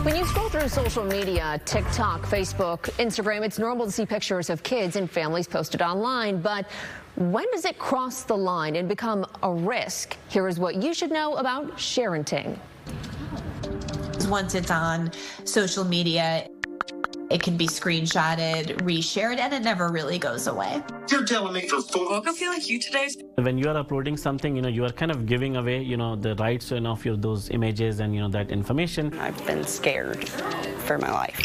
When you scroll through social media, TikTok, Facebook, Instagram, it's normal to see pictures of kids and families posted online. But when does it cross the line and become a risk? Here is what you should know about sharenting. Once it's on social media, it can be screenshotted, reshared, and it never really goes away. You're telling me for fun? Woke up feeling cute today. When you are uploading something, you are kind of giving away, the rights of those images and, that information. I've been scared for my life.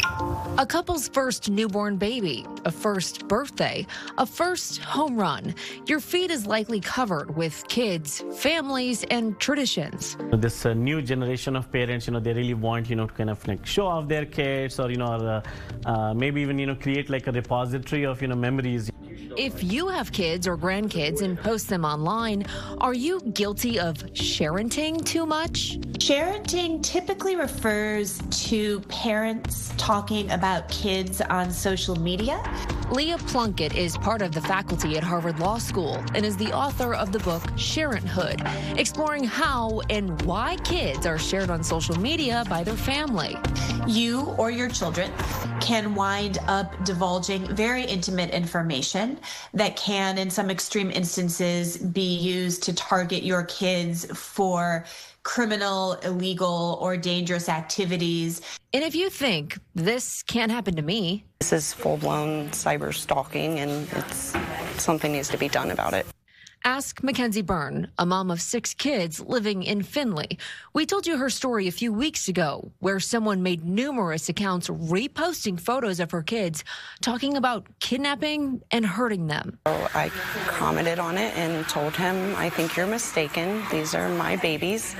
A couple's first newborn baby, a first birthday, a first home run. Your feed is likely covered with kids, families, and traditions. This new generation of parents, they really want, to kind of like show off their kids or, maybe even, create like a repository of, memories. If you have kids or grandkids and post them online, are you guilty of sharenting too much? Sharenting typically refers to parents talking about kids on social media. Leah Plunkett is part of the faculty at Harvard Law School and is the author of the book Sharenthood, exploring how and why kids are shared on social media by their family. You or your children can wind up divulging very intimate information that can, in some extreme instances, be used to target your kids for criminal, illegal, or dangerous activities. And if you think this can't happen to me, This is full-blown cyber stalking, and something needs to be done about it. ask Mackenzie Byrne, a mom of 6 kids living in Findlay. We told you her story a few weeks ago, where someone made numerous accounts reposting photos of her kids, talking about kidnapping and hurting them. So I commented on it and told him, I think you're mistaken. These are my babies.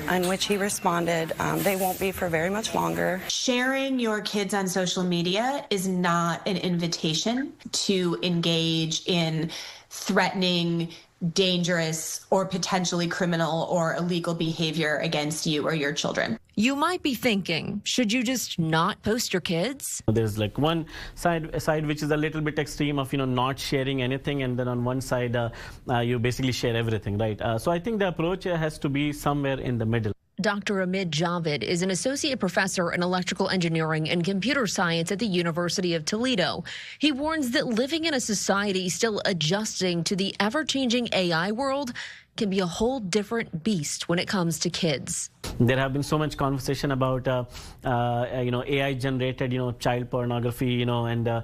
On which he responded, they won't be for very much longer. Sharing your kids on social media is not an invitation to engage in threatening, dangerous, or potentially criminal or illegal behavior against you or your children. You might be thinking, should you just not post your kids? There's like one side which is a little bit extreme of not sharing anything, and then on one side you basically share everything, right? So I think the approach has to be somewhere in the middle. Dr. Amit Javed is an associate professor in electrical engineering and computer science at the University of Toledo. He warns that living in a society still adjusting to the ever-changing AI world can be a whole different beast when it comes to kids. There have been so much conversation about AI generated child pornography, and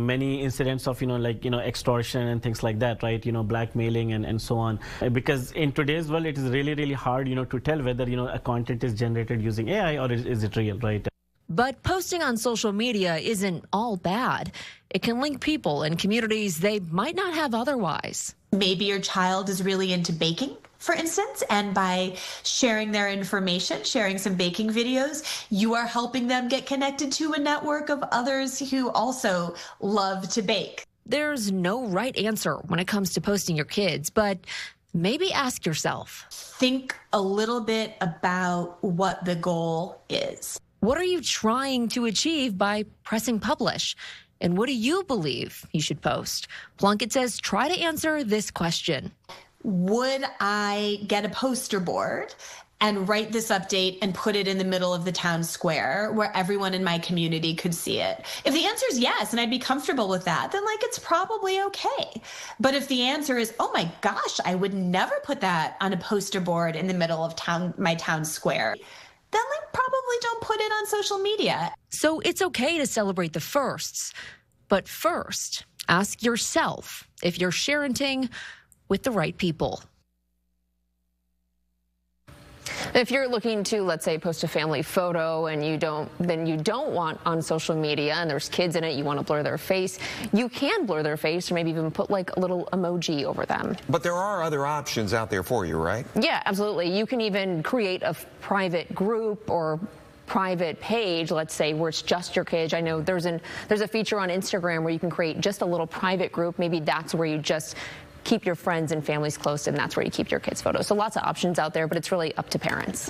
many incidents of extortion and things like that, right? Blackmailing and so on. Because in today's world, it is really hard to tell whether a content is generated using AI or is it real, right? But posting on social media isn't all bad. It can link people and communities they might not have otherwise. Maybe your child is really into baking, for instance, and by sharing their information, sharing some baking videos, you are helping them get connected to a network of others who also love to bake. There's no right answer when it comes to posting your kids, but maybe ask yourself. Think a little bit about what the goal is. What are you trying to achieve by pressing publish? And what do you believe you should post? Plunkett says try to answer this question. Would I get a poster board and write this update and put it in the middle of the town square where everyone in my community could see it? If the answer is yes, and I'd be comfortable with that, then it's probably okay. But if the answer is, oh my gosh, I would never put that on a poster board in the middle of my town square, then probably don't put it on social media. So it's okay to celebrate the firsts. But first, ask yourself if you're sharenting with the right people. If you're looking to, let's say, post a family photo and you don't want on social media and there's kids in it, you want to blur their face, you can blur their face or maybe even put like a little emoji over them. But there are other options out there for you, right? Yeah, absolutely. You can even create a private group or private page, let's say, where it's just your kids. I know there's a feature on Instagram where you can create just a little private group. Maybe that's where you just keep your friends and families close, and that's where you keep your kids' photos. So lots of options out there, but it's really up to parents.